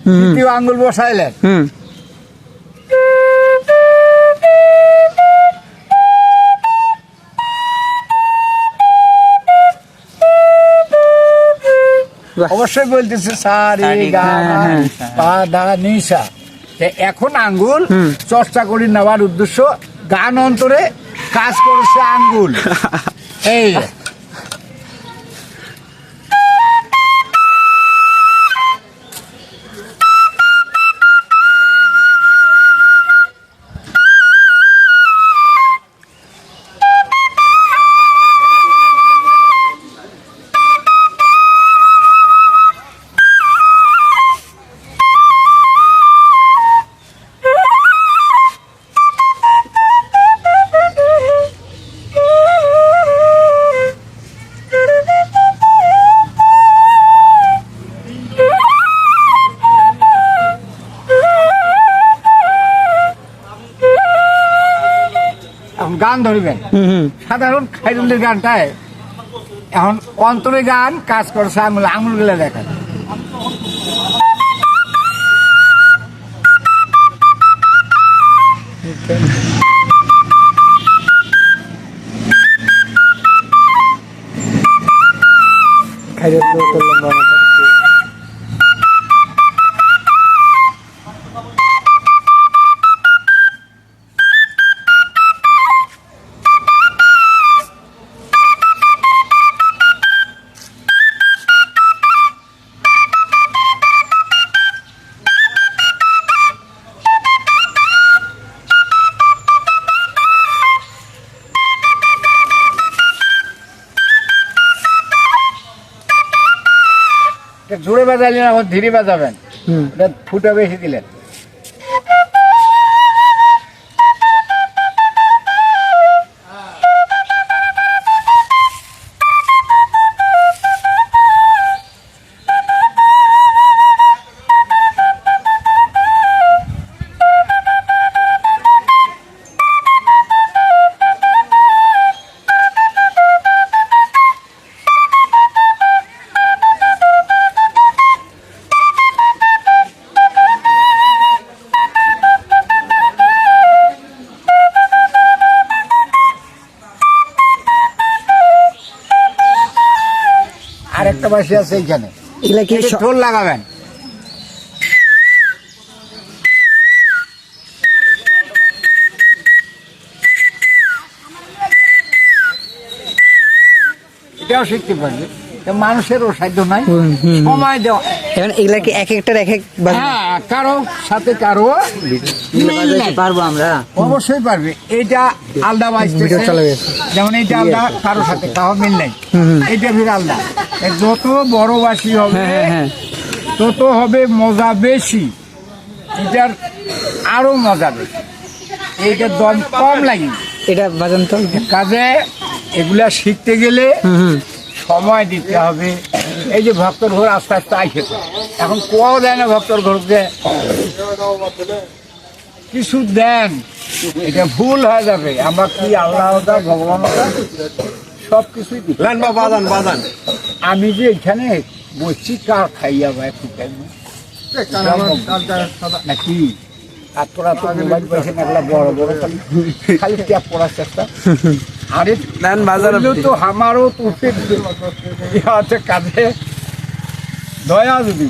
তৃতীয় আঙ্গুল বসাইলেন, অবশ্যই বলতেছে সা রে গা পা ধা নি সা। এখন আঙ্গুল চর্চা করে নেওয়ার উদ্দেশ্য, গান অন্তরে কাজ করছে আঙ্গুল। এই গান ধরবেন। সাধারণ খাইরুলের গানটায় এখন অন্তরে গান কাজ করছে আঙুল, আঙুলগুলো দেখেন। জোরে বাজাইলেন, এখন ধীরে বাজাবেন, ফুটা বেশি দিলেন। আরেকটা বাসি আছে এইখানে, এগুলা কি ঢোল লাগাবেন। এটাও শিখতে পারবে, মানুষেরও সাধ্য নাই, সময় দেওয়া। এগুলা কি এক একটার এক এক? হ্যাঁ, কারো সাথে কারো পারবো আমরা, অবশ্যই পারবে। এটা আলাদা বাজতে, যেমন এটা আলাদা, কারো সাথে কারো মিল নেই, এটা ফির আলাদা। যত বড় বাসি হবে তত হবে মজা বেশি, এটার আরো মজা বেশি, এইটার দাম কম লাগে। এটা বাজান তো কাজে এগুলা শিখতে গেলে সময় দিতে হবে। এই যে ভক্তর ঘর আস্তে আস্তে আইসেছে, এখন কোয়াও দেয় না ভক্তর ঘরকে, কিছু দেন, এটা ভুল হয়ে যাবে। আমরা কি আল্লাহ ভগবান সব কিছুই বাজান। আমি যে এখানে বসছি, কার খাইয়া ভাই নাকি? আর তোরা তো মোবাইল পাইছে না, বড় বড় খালি ট্যাপ করার চেষ্টা। আরে তো আমারও তো কাজে দয়া যদি